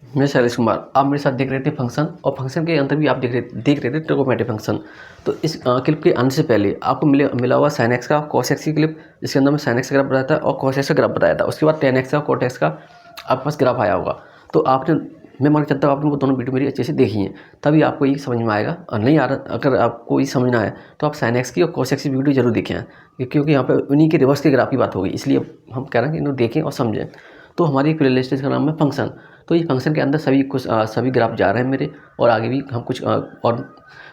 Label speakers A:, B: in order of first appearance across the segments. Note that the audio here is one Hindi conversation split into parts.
A: मैं शैलेश कुमार, आप मेरे साथ देख रहे थे फंक्शन, और फंक्शन के अंदर भी आप देख रहे थे ट्रिगोनोमेट्री फंक्शन। तो इस क्लिप के अंत से पहले आपको मिला हुआ sin x का cos x की क्लिप, जिसके अंदर मैं sin x का ग्राफ बताया था और cos x का ग्राफ बताया था। उसके बाद tan x का cot x का आपके पास ग्राफ आया होगा। तो आपने, मैं मान के चलता हूँ आपने वो दोनों वीडियो मेरी अच्छे से देखी हैं, तभी आपको ये समझ में आएगा। और नहीं आ रहा, अगर आपको ये समझ ना आए तो आप sin x की और cos x की वीडियो जरूर देखें, क्योंकि यहाँ पे उन्हीं के रिवर्स के ग्राफ की बात होगी, इसलिए हम कह रहे हैं कि इन्हें देखें और समझें। तो हमारी एक प्लेलिस्ट का नाम है फंक्शन। तो ये फंक्शन के अंदर सभी ग्राफ जा रहे हैं मेरे, और आगे भी हम कुछ और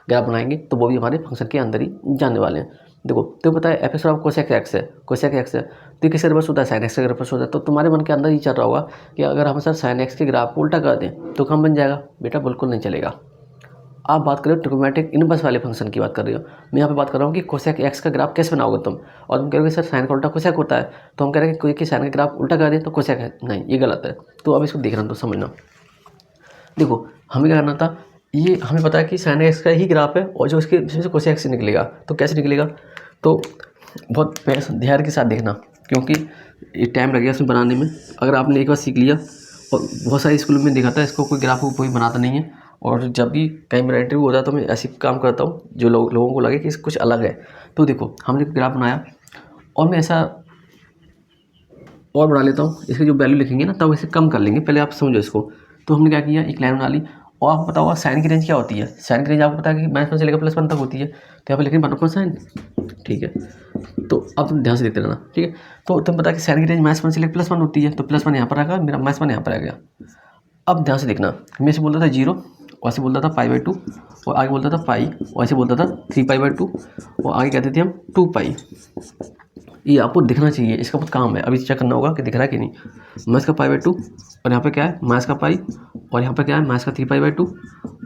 A: ग्राफ बनाएंगे, तो वो भी हमारे फंक्शन के अंदर ही जाने वाले हैं। देखो, तो पता है एफ एक्स और कोसेक एक्स है, कोसेक एक्स है, तो किसका रिवर्स होता है, साइन एक्स का रिवर्स होता है। तो तुम्हारे मन के अंदर ही चल रहा होगा कि अगर हम सर साइन एक्स के ग्राफ को उल्टा कर दें तो कम बन जाएगा। बेटा बिल्कुल नहीं चलेगा। आप बात करो ट्रिगोनोमेट्रिक इनवर्स वाले फंक्शन की बात कर रही हो, मैं यहाँ पे बात कर रहा हूँ कि कोसेक एक्स का ग्राफ कैसे बनाओगे तुम। और तुम कह रहे हो सर साइन का उल्टा कोसेक होता है, तो हम कह रहे हैं कि कोई कि साइन का ग्राफ उल्टा कर दे तो कोसेक है, नहीं ये गलत है। तो अब इसको देखना तो समझना। देखो हमें क्या करना था, ये हमें पता है कि साइन एक्स का ही ग्राफ है और जो इसके इसमें से कोसेक एक्स निकलेगा, तो कैसे निकलेगा। तो बहुत ध्यान के साथ देखना, क्योंकि ये टाइम लगेगा इसमें बनाने में। अगर आपने एक बार सीख लिया, और बहुत सारे स्कूल में देखा था इसको, कोई ग्राफ को कोई बनाता नहीं है, और जब भी कहीं मेरा इंटरव्यू होता है तो मैं ऐसे काम करता हूँ जो लोगों को लगे कि कुछ अलग है। तो देखो हमने ग्राफ बनाया, और मैं ऐसा और बढ़ा लेता हूँ, इसकी जो वैल्यू लिखेंगे ना तब इसे कम कर लेंगे, पहले आप समझो इसको। तो हमने क्या किया, एक लाइन बना ली। और आपको पता होगा साइन की रेंज क्या होती है, साइन की रेंज आपको पता है कि -1 से लेकर +1 तक होती है। तो यहाँ पर लिखेंगे 1 साइन, ठीक है। तो अब तुम ध्यान से देखते रहना, ठीक है। तो तुम पता है कि साइन की रेंज -1 से लेकर +1 होती है, तो +1 यहाँ पर आ गया, मेरा -1 यहाँ पर आ गया। अब ध्यान से देखना, मैं इसे बोलता था 0, और ऐसे बोलता था π/2, और आगे बोलता था पाई, और ऐसे बोलता था 3π/2, और आगे कहते थे हम 2π। ये आपको दिखना चाहिए, इसका बहुत काम है। अभी चेक करना होगा कि दिख रहा है कि नहीं। माइनस का π/2, और यहाँ पे क्या है माइनस का पाई, और यहाँ पे क्या है माइनस का 3π/2,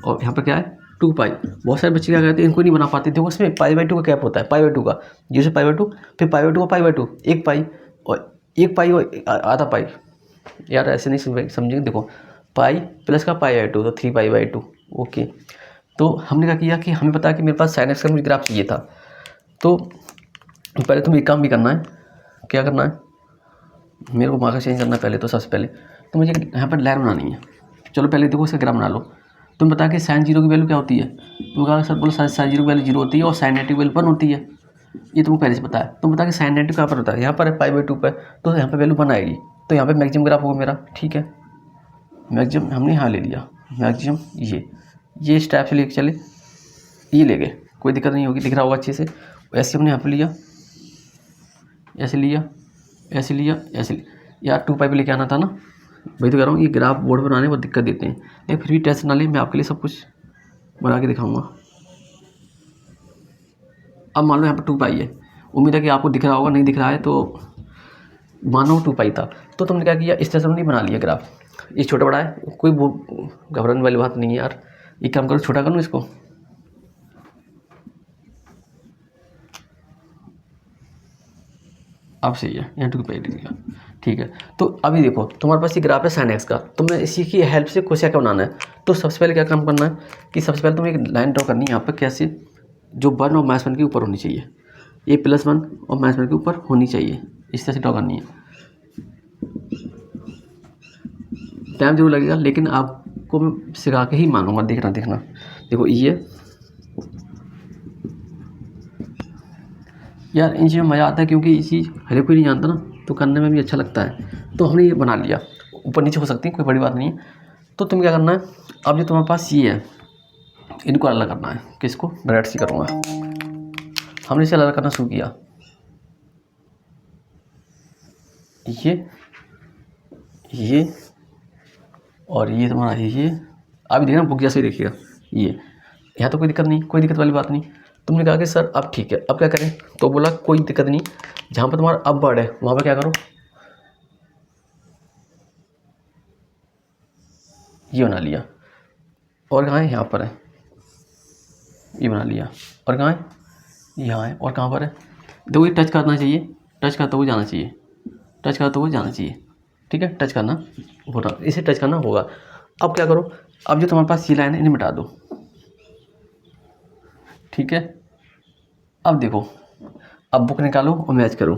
A: और यहाँ पे क्या है 2π। बहुत सारे बच्चे क्या करते हैं, इनको नहीं बना पाते। देखो इसमें π/2 का कैप होता है, π/2 का, जैसे π/2, फिर π/2 का π/2, एक पाई, और एक पाई और आधा पाई। यार ऐसे नहीं समझेंगे। देखो पाई प्लस का π/2 तो 3π/2, ओके। तो हमने क्या किया कि हमें पता है कि मेरे पास साइन एक्स का मुझे ग्राफ चाहिए था। तो पहले तुम्हें एक काम भी करना है, क्या करना है, मेरे को मार्कर चेंज करना है पहले। तो सबसे पहले तो मुझे यहाँ पर लाइन बनानी है। चलो पहले देखो इसका ग्राफ बना लो। तुम बता कि साइन 0 की वैल्यू क्या होती है, तुम कहा सर बोलो साइन 0 की वैल्यू 0 होती है, और साइन 90 की वैल्यू 1 होती है। ये तुमको पहले से पता है। तुम बता कि साइन 90 कहाँ पर होता है, यहाँ पर है π/2 पर, तो यहाँ पर वैल्यू 1 आएगी। तो यहाँ पर मैक्सिमम ग्राफ होगा मेरा, ठीक है। मैक्सिमम हमने यहाँ ले लिया, मैक्सिमम ये इस टाइप से लेके चले, ये ले गए, कोई दिक्कत नहीं होगी, दिख रहा होगा अच्छे से। ऐसे हमने यहाँ पर लिया, ऐसे लिया, ऐसे लिया, ऐसे लिया। यार 2π पे लेके आना था ना, वही तो कह रहा हूँ। ये ग्राफ बोर्ड पर बनाने में बहुत दिक्कत देते हैं, लेकिन फिर भी टेंशन ना ले, मैं आपके लिए सब कुछ बना के दिखाऊंगा। अब मान लो यहाँ पर 2π है, उम्मीद है कि आपको दिख रहा होगा, नहीं दिख रहा है तो मानो 2π था। तो तुमने क्या किया, इस तरह से हमने बना लिया ग्राफ। ये छोटा बड़ा है, कोई वो घबराने वाली बात नहीं है यार। एक काम करो, छोटा कर लो इसको, अब सही है, यहाँ 2π दिख गया, ठीक है। तो अभी देखो तुम्हारे पास ये ग्राफ है साइन एक्स का, तुम्हें इसी की हेल्प से कोसेक का बनाना है। तो सबसे पहले क्या काम करना है कि सबसे पहले तुम्हें एक लाइन ड्रॉ करनी है यहाँ पर, कैसे, जो 1 और -1 के ऊपर होनी चाहिए। ये +1 और -1 के ऊपर होनी चाहिए, इस तरह से ड्रॉ करनी है। टाइम जरूर लगेगा, लेकिन आपको मैं सिखा के ही मानूंगा, देखना देखना। देखो ये यार इन चीज़ों में मज़ा आता है, क्योंकि ये चीज़ हर कोई नहीं जानता ना, तो करने में भी अच्छा लगता है। तो हमने ये बना लिया, ऊपर नीचे हो सकती है, कोई बड़ी बात नहीं है। तो तुम्हें क्या करना है, अब जो तुम्हारे पास ये है इनको अलग करना है। किसको, ब्रैड से करूँगा। हमने इसे अलग करना शुरू किया, ये और ये तुम्हारा ये। अभी देखना बुक जैसे ही देखिएगा, ये यहाँ तो कोई दिक्कत नहीं, कोई दिक्कत वाली बात नहीं। तुमने कहा कि सर अब ठीक है, अब क्या करें, तो बोला कोई दिक्कत नहीं, जहाँ पर तुम्हारा अब वर्ड है वहाँ पर क्या करो, ये बना लिया। और कहाँ है, यहाँ पर है, ये बना लिया। और कहाँ है, यहाँ है। और कहाँ पर है, देखो ये टच करना चाहिए, टच करते हुए जाना चाहिए, टच करते हुए जाना चाहिए, ठीक है। टच करना हो रहा, इसे टच करना होगा। अब क्या करो, अब जो तुम्हारे पास ये लाइन है इन्हें मिटा दो, ठीक है। अब देखो, अब बुक निकालो और मैच करो,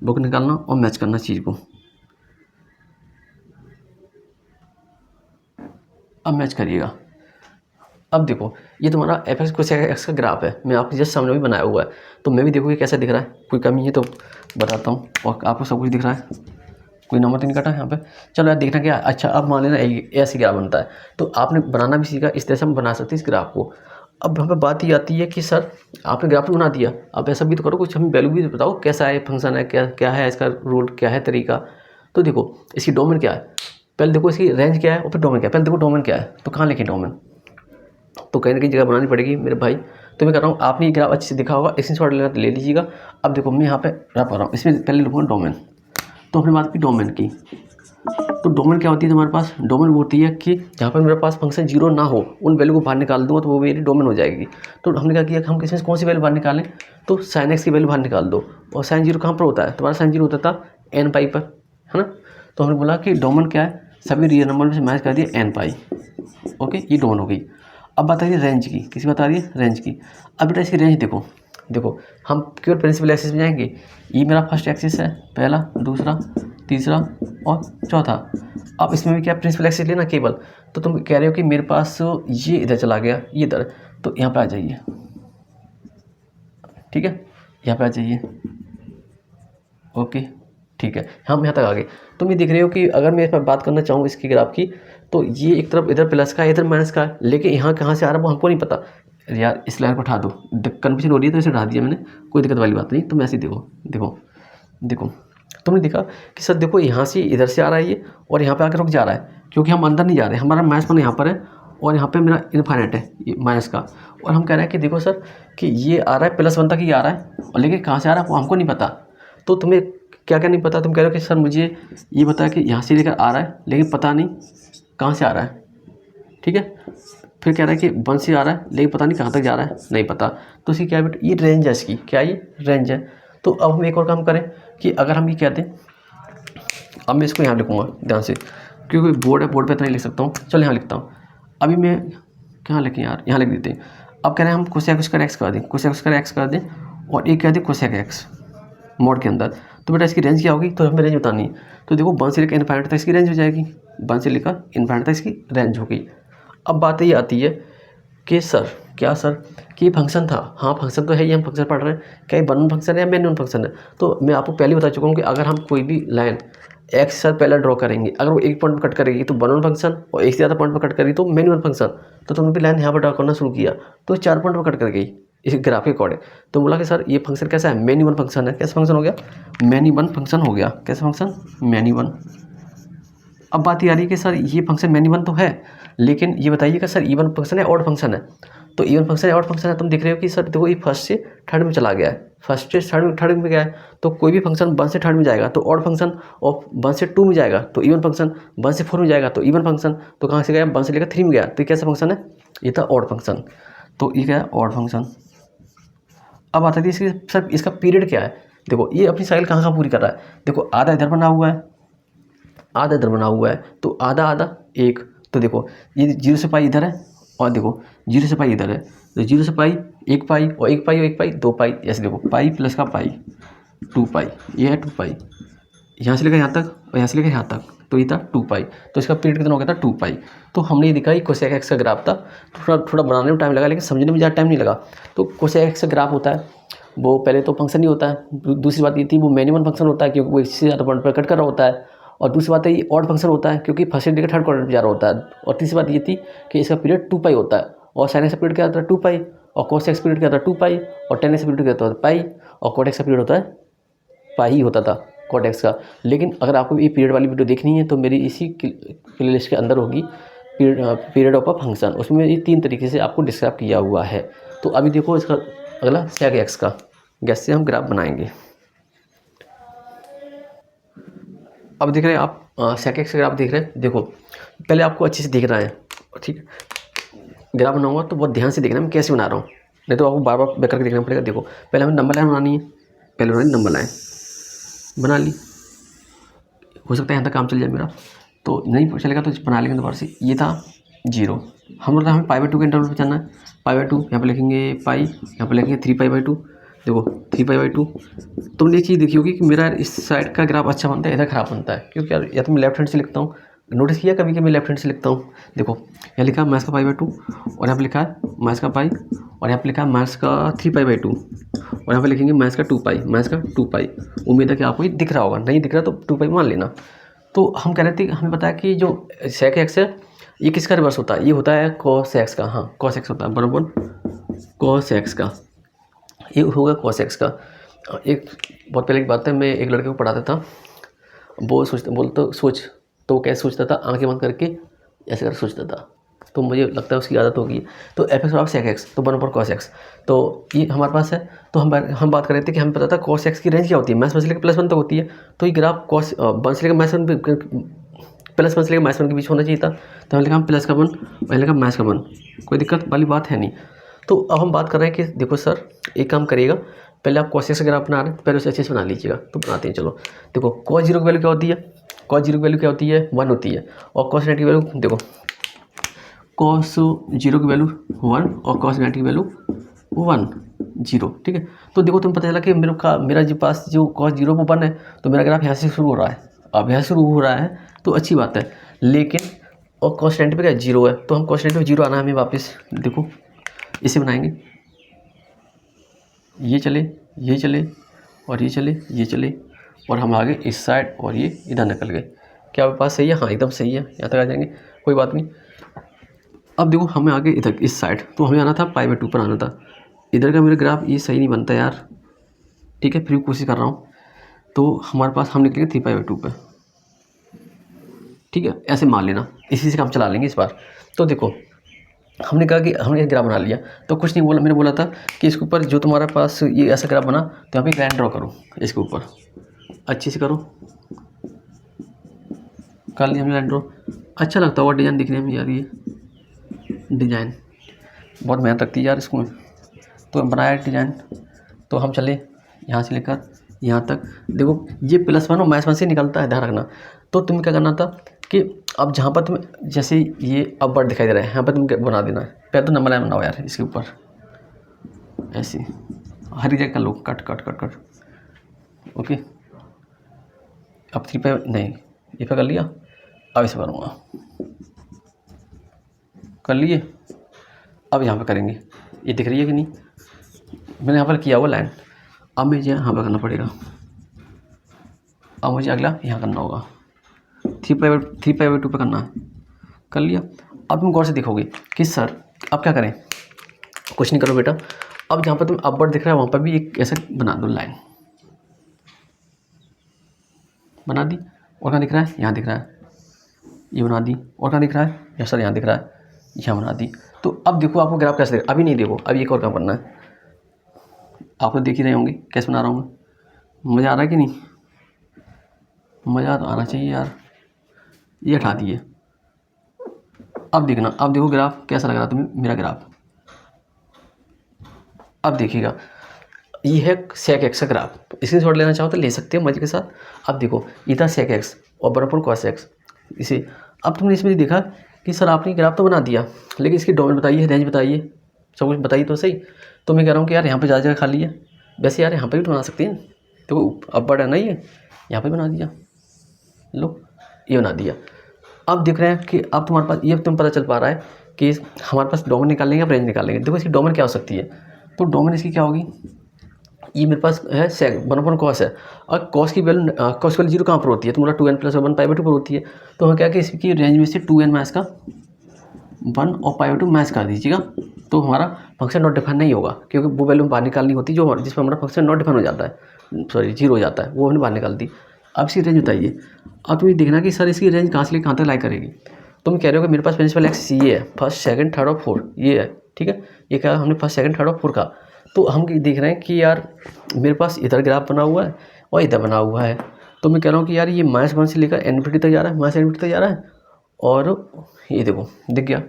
A: बुक निकालना और मैच करना चीज़ को। अब मैच करिएगा। अब देखो ये तुम्हारा एफ एक्स कोसेक एक्स का ग्राफ है, मैं आपके जस्ट सामने भी बनाया हुआ है, तो मैं भी देखो ये कैसा दिख रहा है, कोई कमी है तो बताता हूँ, और आपको सब कुछ दिख रहा है, कोई नंबर तो नहीं कटा यहाँ पे। चलो यार देखना क्या, अच्छा अब मान लेना ऐसे ग्राफ बनता है, तो आपने बनाना भी सीखा, इस तरह से हम बना सकते हैं इस ग्राफ को। अब यहाँ पे बात ये आती है कि सर आपने ग्राफ तो बना दिया, अब ऐसा भी तो करो कुछ हमें वैल्यू भी बताओ, कैसा है फंक्शन है, क्या क्या है इसका रूल, क्या है तरीका। तो देखो इसकी डोमेन क्या है, पहले देखो इसकी रेंज क्या है और फिर डोमेन क्या है। पहले देखो डोमेन क्या है, तो कहाँ लिखें डोमेन, तो कहीं ना कहीं जगह बनानी पड़ेगी मेरे भाई। तो मैं कर रहा हूँ, आपने ये ग्राफ अच्छे से दिखा होगा, स्क्रीनशॉट लेना तो ले लीजिएगा। अब देखो मैं यहाँ पे रख रहा हूँ, इसमें पहले लिखूँगा डोमेन। तो हमने बात की डोमेन की, तो डोमेन क्या होती है तुम्हारे पास, डोमेन वो होती है कि जहाँ पर मेरे पास फंक्शन जीरो ना हो, उन वैल्यू को बाहर निकाल दूँगा तो वो मेरी डोमेन हो जाएगी। तो हमने क्या किया कि हम किसमें कौन सी वैल्यू बाहर निकालें, तो साइन एक्स की वैल्यू बाहर निकाल दो। और साइन जीरो कहाँ पर होता है, तुम्हारा साइन जीरो होता था एन पाई पर, है ना। तो हमने बोला कि डोमेन क्या है, सभी रियल नंबर में से मैच कर दिया एन पाई। ओके, ये डोमेन हो गई। अब बात आ रही है रेंज की, किसी बात आ रही है रेंज की। अब बेटा इसकी रेंज देखो, देखो हम केवल प्रिंसिपल एक्सिस में जाएंगे, ये मेरा फर्स्ट एक्सिस है, पहला, दूसरा, तीसरा और चौथा। अब इसमें भी क्या प्रिंसिपल एक्सिस लेना केवल, तो तुम कह रहे हो कि मेरे पास ये इधर चला गया, ये इधर, तो यहाँ पे आ जाइए, ठीक है, यहाँ पे आ जाइए। ओके ठीक है, हम यहाँ तक आ गए। तुम ये देख रहे हो कि अगर मैं इस पर बात करना चाहूँ इसकी ग्राफ की, तो ये एक तरफ इधर प्लस का है, इधर माइनस का है, लेकिन यहाँ कहाँ से आ रहा है वो हमको नहीं पता। यार इस लाइन को उठा दो, कन्फ्यूजन हो रही है तो इसे उठा दिया मैंने, कोई दिक्कत वाली बात नहीं। तुम ऐसे देखो, देखो देखो तुमने देखा कि सर देखो यहाँ से इधर से आ रहा है ये, और यहाँ पे आकर रुक जा रहा है, क्योंकि हम अंदर नहीं जा रहे, हमारा माइनस वन यहाँ पर है और यहाँ पे मेरा इनफाइनाइट है ये माइनस का। और हम कह रहे हैं कि देखो सर कि ये आ रहा है प्लस वन तक ही आ रहा है, और लेकिन कहाँ से आ रहा है वो हमको नहीं पता। तो तुम्हें क्या क्या नहीं पता, तुम कह रहे हो कि सर मुझे ये बता कि यहाँ से लेकर आ रहा है लेकिन पता नहीं कहाँ से आ रहा है, ठीक है। फिर कह रहा है कि वन से आ रहा है लेकिन पता नहीं कहाँ तक जा रहा है, नहीं पता। तो इसकी क्या है बेटा, ये रेंज है इसकी, क्या ये रेंज है। तो अब हम एक और काम करें कि अगर हम ये कहते हैं, अब मैं इसको यहाँ लिखूँगा ध्यान से, क्योंकि बोर्ड है, बोर्ड पे तो नहीं लिख सकता हूँ, चलो यहाँ लिखता हूँ। अभी मैं कहाँ लिखें यार, यहाँ लिख देते हैं। अब कह रहे हैं हम कोसेक स्क्वायर एक्स कर दें, कोसेक स्क्वायर एक्स कर दें, और एक कह दें कोसेक एक्स मोड के अंदर। तो बेटा इसकी रेंज क्या होगी, तो हमें रेंज बतानी है। तो देखो वन से लेकर इनफाइनाइट तक इसकी रेंज हो जाएगी, वन से लेकर इनफाइनाइट तक इसकी रेंज होगी। अब बात ये आती है कि सर क्या सर कि ये फंक्शन था, हाँ फंक्शन तो है, ये हम फंक्शन पढ़ रहे हैं, क्या ये वन फंक्शन है या मैन वन फंक्शन है। तो मैं आपको पहले बता चुका हूँ कि अगर हम कोई भी लाइन एक्स सर पहले ड्रॉ करेंगे, अगर वो एक पॉइंट पर कट करेगी तो वन वन फंक्शन, और एक से ज़्यादा पॉइंट पर कट करेगी तो मैन वन फंक्शन। तो तुमने भी लाइन यहाँ पर ड्रॉ करना शुरू किया तो 4 पॉइंट पर कट कर गई इस ग्राफ के अकॉर्डिंग। तो बोला कि सर ये फंक्शन कैसा है, मैनी वन फंक्शन है। कैसा फंक्शन हो गया, मैनी वन फंक्शन हो गया। कैसा फंक्शन, मैनी वन। अब बात ये आ रही है कि सर ये फंक्शन मैनी वन तो है, लेकिन ये बताइएगा सर इवन फंक्शन है ऑड फंक्शन है। तो इवन फंक्शन है ऑड फंक्शन है, तुम देख रहे हो कि सर देखो ये फर्स्ट से थर्ड में चला गया है, फर्स्ट से थर्ड में गया है। तो कोई भी फंक्शन वन से थर्ड में जाएगा तो ऑड फंक्शन, और वन से टू में जाएगा तो इवन फंक्शन, वन से फोर में जाएगा तो इवन फंक्शन। तो कहाँ से गया, वन से लेकर थ्री में गया, तो ये कैसा फंक्शन है, ये था ऑड फंक्शन। तो ये क्या है, ऑड फंक्शन। अब आता है इसकी सर इसका पीरियड क्या है। देखो ये अपनी साइकिल कहाँ पूरी कर रहा है, देखो आधा इधर बना हुआ है, आधा इधर बना हुआ है, तो आधा आधा एक। तो देखो ये जीरो से पाई इधर है, और देखो जीरो से पाई इधर है, तो जीरो से पाई एक पाई, और एक पाई और एक पाई दो पाई, ऐसे देखो पाई प्लस का पाई, 2 पाई, ये है 2 पाई, यहाँ से लेकर यहाँ तक और यहाँ से लेकर यहाँ तक, तो ये था 2 पाई। तो इसका पीरियड कितना हो गया था, 2 पाई। तो हमने ये दिखा ये कोसेक एक्स का ग्राफ था। थोड़ा थोड़ा बनाने में टाइम लगा, लेकिन समझने में ज़्यादा टाइम नहीं लगा। तो कोसेक एक्स का ग्राफ होता है वो पहले तो फंक्शन ही होता है, दूसरी बात ये थी वो मैनी वन फंक्शन होता है क्योंकि वो इससे ज़्यादा पॉइंट पर कट कर रहा होता है, और दूसरी बात है ये ऑड फंक्शन होता है क्योंकि फर्स्ट से लेकर थर्ड क्वाड्रेंट में जा रहा होता है। और तीसरी बात ये थी कि इसका पीरियड 2 पाई होता है, और साइन एक्स का पीरियड क्या होता है 2 पाई, और कोस एक्स पीरियड क्या होता है 2 पाई, और टेन एक्स का पीरियड क्या होता है पाई, और कॉट एक्स का पीरियड होता है पाई ही होता था कॉट एक्स का। लेकिन अगर आपको ये पीरियड वाली वीडियो देखनी है तो मेरी इसी प्लेलिस्ट के अंदर होगी, पीरियड ऑफ अ फंक्शन, उसमें ये 3 तरीके से आपको डिस्क्राइब किया हुआ है। तो अभी देखो इसका अगला सेक एक्स का कैसे हम ग्राफ बनाएंगे। अब देख रहे हैं आप सेक एक्स का ग्राफ देख रहे हैं। देखो पहले आपको अच्छे से दिख रहा है, ठीक है, ग्राफ बनाऊंगा तो बहुत ध्यान से देखना मैं कैसे बना रहा हूँ, नहीं तो आपको बार बार बैक करके देखना पड़ेगा। देखो पहले हमें नंबर लाइन बनानी है, पहले बनानी नंबर लाइन, बना ली, हो सकता है यहाँ तक काम चल जाए मेरा, तो नहीं चलेगा तो बना लेंगे दोबारा से। ये था 0, हम बोलते हैं हमें पाई/2 के इंटरवल पे चलना है, पाई/2 यहाँ पर लिखेंगे पाई, यहाँ पर लिखेंगे 3 पाई/2। देखो 3 पाई/2, तुमने ये चीज़ देखी होगी कि मेरा इस साइड का ग्राफ अच्छा बनता है, इधर खराब बनता है, क्योंकि यार या तो मैं लेफ्ट हैंड से लिखता हूँ नोटिस किया कभी कि मैं लेफ्ट हैंड से लिखता हूँ, देखो यहाँ लिखा है माइनस का पाई बाई 2 और यहाँ पे लिखा है माइनस का पाई और यहाँ पे लिखा है माइनस का 3 पाई बाई 2 और यहाँ पे लिखेंगे माइनस का 2 पाई, माइनस का 2 पाई। उम्मीद है कि आपको ये दिख रहा होगा, नहीं दिख रहा तो 2 पाई मान लेना। तो हम कह रहे थे, हमें पता है कि जो सेक एक्स है ये किसका रिवर्स होता है, ये होता है कॉस एक्स का। हाँ कॉस एक्स होता है बराबर कॉस एक्स का, ये होगा कॉस एक्स का। एक बहुत पहले की बात है, मैं एक लड़के को पढ़ाता था, वो सोच तो कैसे सोचता था, आंखें बंद करके ऐसे कर सोचता था, तो मुझे लगता है उसकी आदत होगी। तो एफ एक्स बराबर सेक एक्स तो 1 ऊपर कॉस एक्स, तो ये हमारे पास है। तो हम बात कर रहे थे कि हमें पता था कॉस एक्स की रेंज क्या होती है, माइनस 1 से लेकर प्लस 1 तक होती है। तो ये ग्राफ कॉस 1 से लेकर माइनस 1 प्लस 1 से लेकर माइनस 1 के बीच होना चाहिए था। तो हमने लिखा प्लस का 1, मैंने लिखा माइनस का 1, कोई दिक्कत वाली बात है नहीं। तो अब हम बात कर रहे हैं कि देखो सर एक काम करिएगा, पहले आप कॉस एक्स का ग्राफ बना रहे हैं, पहले उसे अच्छे से बना लीजिएगा। तो बनाते हैं, चलो देखो कॉस 0 की वैल्यू क्या होती है, कॉस 0 की वैल्यू क्या होती है 1 होती है, और कॉस 90 की वैल्यू देखो कॉस 0 की वैल्यू 1 और कॉस 90 की वैल्यू 1 0, ठीक है। तो देखो तुम पता चला कि मेरा जो पास जो कॉस 0 पर 1 है, तो मेरा ग्राफ यहाँ से शुरू हो रहा है, अब यहाँ शुरू हो रहा है तो अच्छी बात है। लेकिन और कॉस 90 पे क्या 0 है, तो हम कॉस 90 पे 0 आना है हमें वापस, देखो इसे बनाएंगे, ये चले ये चले और ये चले ये चले और हम आगे इस साइड और ये इधर निकल गए। क्या आपके पास सही है? हाँ एकदम सही है, यहाँ तक आ जाएंगे, कोई बात नहीं। अब देखो हमें आगे इधर इस साइड, तो हमें आना था पाई बाई 2 पर आना था। इधर का मेरा ग्राफ ये सही नहीं बनता यार, ठीक है फिर भी कोशिश कर रहा हूँ। तो हमारे पास हम निकलेंगे 3 पाई बाई 2 पे, ठीक है ऐसे मान लेना, इसी से काम चला लेंगे इस बार। तो देखो हमने कहा कि हमने एक ग्राफ बना लिया, तो कुछ नहीं बोला, मैंने बोला था कि इसके ऊपर जो तुम्हारे पास ये ऐसा ग्राफ बना, तो यहाँ पे एक लाइन ड्रॉ करो, इसके ऊपर अच्छे से करो, कर लिया हमने लाइन ड्रॉ। अच्छा लगता होगा डिज़ाइन दिखने में यार, ये डिज़ाइन बहुत मेहनत लगती है यार इसमें, तो बनाया डिज़ाइन। तो हम चले यहाँ से लेकर यहाँ तक, देखो ये +1 और -1 से निकलता है, ध्यान रखना। तो तुम्हें क्या करना था कि अब जहाँ पर तुम्हें जैसे ये अपवर्ड दिखाई दे रहा है, यहाँ पर तुम्हें बना देना है, पहले तो नंबर लाइन बनाओ यार इसके ऊपर, ऐसे हर जगह कर लो, cut cut cut cut, okay. अब 3 पे नहीं, ये पे कर लिया, अब इसे करूँगा, कर लिए। अब यहाँ पे करेंगे, ये दिख रही है कि नहीं, मैंने यहाँ पर किया हुआ लाइन, अब मुझे यहाँ पर करना पड़ेगा। अब मुझे अगला यहाँ करना होगा, 3 पाई बाई 2 पे करना है, कर लिया। अब तुम गौर से देखोगे कि सर अब क्या करें, कुछ नहीं करो बेटा, अब जहाँ पर तुम अपवर्ड दिख रहा है वहाँ पर भी एक ऐसा बना दो लाइन, बना दी। और कहाँ दिख रहा है, यहाँ दिख रहा है, ये बना दी। और कहाँ दिख रहा है, या सर यहाँ दिख रहा है, यहाँ बना दी। तो अब देखो आपको ग्राफ कैसे दिख, अभी नहीं देखो, अभी एक और काम करना है, आप लोग देख ही रहे होंगे कैसे बना रहा हूँ मैं, मज़ा आ रहा है कि नहीं, मज़ा तो आना चाहिए यार। ये हटा दिए, अब देखना, अब देखो ग्राफ कैसा लग रहा है तुम्हें मेरा ग्राफ। अब देखिएगा ये है सेक एक्स का ग्राफ, स्क्रीन शॉट लेना चाहो तो ले सकते हो मजे के साथ। अब देखो ये था सेक एक्स और बराबर कॉस एक्स, इसे अब तुमने इसमें देखा कि सर आपने ग्राफ तो बना दिया, लेकिन इसकी डोमेन बताइए, रेंज बताइए, सब कुछ बताइए तो सही। तो मैं कह रहा हूँ कि यार यहाँ पे ज़्यादा जगह खाली है, वैसे यार यहाँ पे भी तो बना सकते हैं, तो अपवर्ड है ना, ये यहाँ पे बना दिया, लो ये बना दिया। अब देख रहे हैं कि अब तुम्हारे पास ये तुम्हें पता चल पा रहा है कि हमारे पास डोमेन निकालेंगे अब रेंज निकालेंगे। देखो इसकी डोमेन क्या हो सकती है, तो डोमेन इसकी क्या होगी, ये मेरे पास है सेक 1 कॉस है, और कॉस की वैल्यू 0 कहाँ पर होती है, तुम्हारा 2n + 1 पाई बाई 2 पर होती है। तो हम क्या कि इसकी रेंज में से 2n माइनस का 1 और पाई बाई 2 माइनस कर दीजिएगा, तो हमारा फंक्शन नॉट डिफाइन नहीं होगा, क्योंकि वो वैल्यू बाहर निकालनी होती है जो जिसमें हमारा फंक्शन नॉट डिफाइन हो जाता है, सॉरी 0 हो जाता है, वो हमने बाहर निकाल दी। अब इसकी रेंज बताइए, अब तुम्हें देखना कि सर इसकी रेंज कहाँ से लेकर कहाँ तक लाई करेगी। तुम कह रहे हो कि मेरे पास प्रिंसिपल एक्स ये है, फर्स्ट सेकंड थर्ड और फोर्थ ये है, ठीक है, ये क्या हमने फर्स्ट सेकंड थर्ड और फोर्थ का। तो हम देख रहे हैं कि यार मेरे पास इधर ग्राफ बना हुआ है और इधर बना हुआ है, तो मैं कह रहा हूँ कि यार ये -1 से लेकर इन्फिनिटी तक जा रहा है, -इन्फिनिटी तक जा रहा है, और ये देखो दिख गया,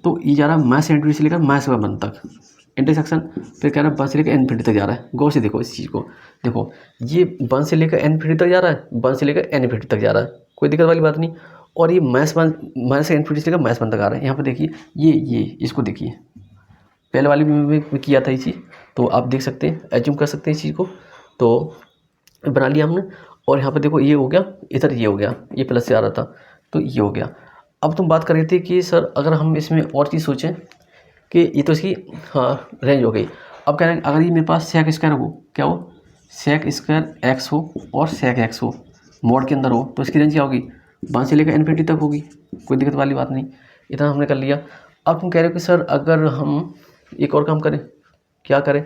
A: तो ये जा रहा है -इन्फिनिटी से लेकर -1 तक इंटरसेक्शन, फिर कह रहा है 1 से लेकर इन्फिनिटी तक जा रहा है। गौर से देखो इस चीज़ को, देखो ये 1 से लेकर इन्फिनिटी तक जा रहा है, 1 से लेकर इन्फिनिटी तक जा रहा है, कोई दिक्कत वाली बात नहीं। और ये -1 से इन्फिनिटी से लेकर -1 तक आ रहा है। यहाँ पर देखिए ये इसको देखिए, पहले वाली में किया था ये चीज़, तो आप देख सकते हैं, एज्यूम कर सकते हैं इस चीज़ को, तो बना लिया हमने। और यहाँ पर देखो ये हो गया, इधर ये हो गया, ये प्लस से आ रहा था, तो ये हो गया। अब तुम बात कर रहे थे कि सर अगर हम इसमें और चीज़ सोचें कि ये तो इसकी हाँ रेंज हो गई। अब कह रहे हैं अगर ये मेरे पास सेक स्क्वायर हो, क्या हो, सेक स्क्वायर एक्स हो और सेक एक्स हो, मोड के अंदर हो, तो इसकी रेंज क्या होगी, 1 से लेकर इन्फिनिटी तक होगी। कोई दिक्कत वाली बात नहीं, इतना हमने कर लिया। अब तुम कह रहे हो कि सर अगर हम एक और काम करें, क्या करें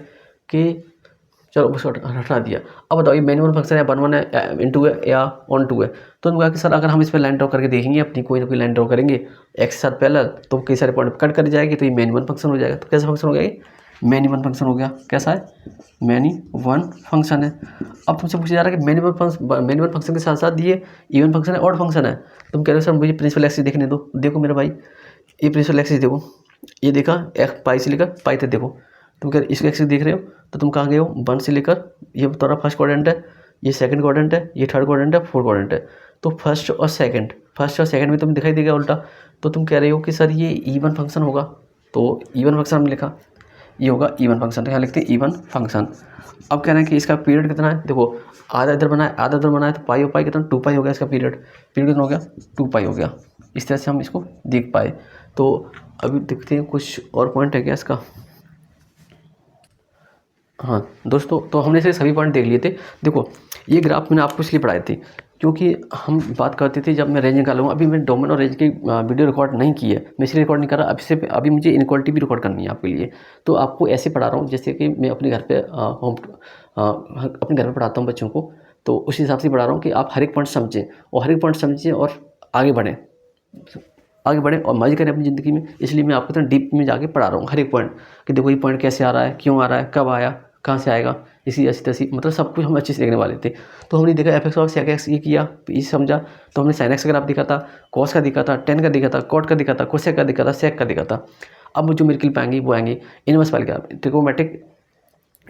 A: कि चलो उसको हटा दिया। अब बताओ ये मैनुअल फंक्शन है, 1 है, इनटू है या ऑन टू है। तो उन्होंने कहा कि सर अगर हम इस पर लाइन ड्रॉ करके देखेंगे, अपनी कोई ना कोई लाइन ड्रॉ करेंगे एक्स के साथ पैरेलल, तो कई सारे पॉइंट कट कर जाएगी, तो ये मैनुअल फंक्शन हो जाएगा। तो कैसा फंक्शन हो गया ये, मैनुअल फंक्शन हो गया। कैसा है, मैनुअल फंक्शन है। अब तुमसे पूछा जा रहा है कि मैनुअल फंक्शन के साथ साथ ये इवन फंक्शन है, ऑड फंक्शन है। तुम कह रहे हो सर मुझे प्रिंसिपल एक्सिस देखने दो। देखो मेरे भाई, ये प्रिंसिपल एक्सिस देखो, ये देखा एक्स पाई से लेकर पाई तक देखो। तुम कह इसको एक्सिस देख रहे हो, तो तुम कहाँ गए हो, 1 से लेकर, ये तुम्हारा फर्स्ट क्वाड्रेंट है, ये सेकंड क्वाड्रेंट है, ये थर्ड क्वाड्रेंट है, फोर्थ क्वाड्रेंट है। तो फर्स्ट और सेकंड में तुम्हें दिखाई देगा उल्टा। तो तुम कह रहे हो कि सर ये इवन फंक्शन होगा, तो इवन फंक्शन हमने लिखा, ये होगा इवन फंक्शन। तो यहाँ लिखते हैं इवन फंक्शन। अब कह रहे हैं कि इसका पीरियड कितना है, देखो आधा इधर बनाए आधा इधर बनाए, तो पाई और पाई कितना, 2 पाई हो गया इसका पीरियड कितना हो गया, 2 पाई हो गया। इस तरह से हम इसको देख पाए। तो अभी देखते हैं कुछ और पॉइंट है क्या इसका। हाँ दोस्तों, तो हमने से सभी पॉइंट देख लिए थे। देखो ये ग्राफ मैंने आपको इसलिए पढ़ाए थे क्योंकि हम बात करते थे जब मैं रेंज निकालूंगा। अभी मैंने डोमेन और रेंज की वीडियो रिकॉर्ड नहीं की है, मैं इसलिए रिकॉर्ड नहीं कर रहा। अभी मुझे इनक्वालिटी भी रिकॉर्ड करनी है आपके लिए। तो आपको ऐसे पढ़ा रहा हूँ जैसे कि मैं अपने घर पे अपने घर में पढ़ाता हूँ बच्चों को, तो उस हिसाब से पढ़ा रहा हूँ कि आप हर एक पॉइंट समझें और आगे बढ़ें और मजे करें अपनी ज़िंदगी में। इसलिए मैं आपको इतना डीप में जाके पढ़ा रहा हूँ हर एक पॉइंट कि देखो ये पॉइंट कैसे आ रहा है, क्यों आ रहा है, कब आया, कहाँ से आएगा, इसी ऐसी तैसी, मतलब सब कुछ हम अच्छे से देखने वाले थे। तो हमने देखा एफ एक्स और सेक एक्स ये किया, ये समझा। तो हमने साइन एक्स का ग्राफ दिखा था, कॉस का दिखा था, टेन का दिखा था, कॉट का दिखा था, कोसेक का दिखा था, सेक का दिखा था। अब जो मेरे क्लिप आएंगी वो आएंगी इनवर्स वाले का, ट्रिगोमेट्रिक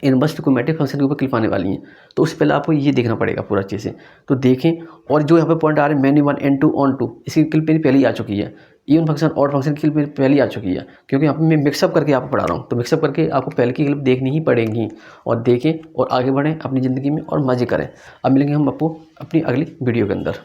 A: इनवर्स ट्रिगोमेट्रिक फंक्शन के ऊपर क्लिप आने वाली हैं। तो उससे पहले आपको ये देखना पड़ेगा पूरा अच्छे से। तो देखें, और जो यहाँ पे पॉइंट आ रहे हैं मैन 1 N2 ऑन 2, इसकी क्लिप मेरी पहले ही आ चुकी है। इवन फंक्शन ऑड फंक्शन की क्लिप मेरी पहले ही आ चुकी है, क्योंकि यहाँ पे मैं मिक्सअप करके आपको पढ़ा रहा हूँ। तो मिक्सअप करके आपको पहले की क्लिप देखनी ही पड़ेगी, और देखें और आगे बढ़ें अपनी ज़िंदगी में और मज़े करें। अब मिलेंगे हम आपको अपनी अगली वीडियो के अंदर।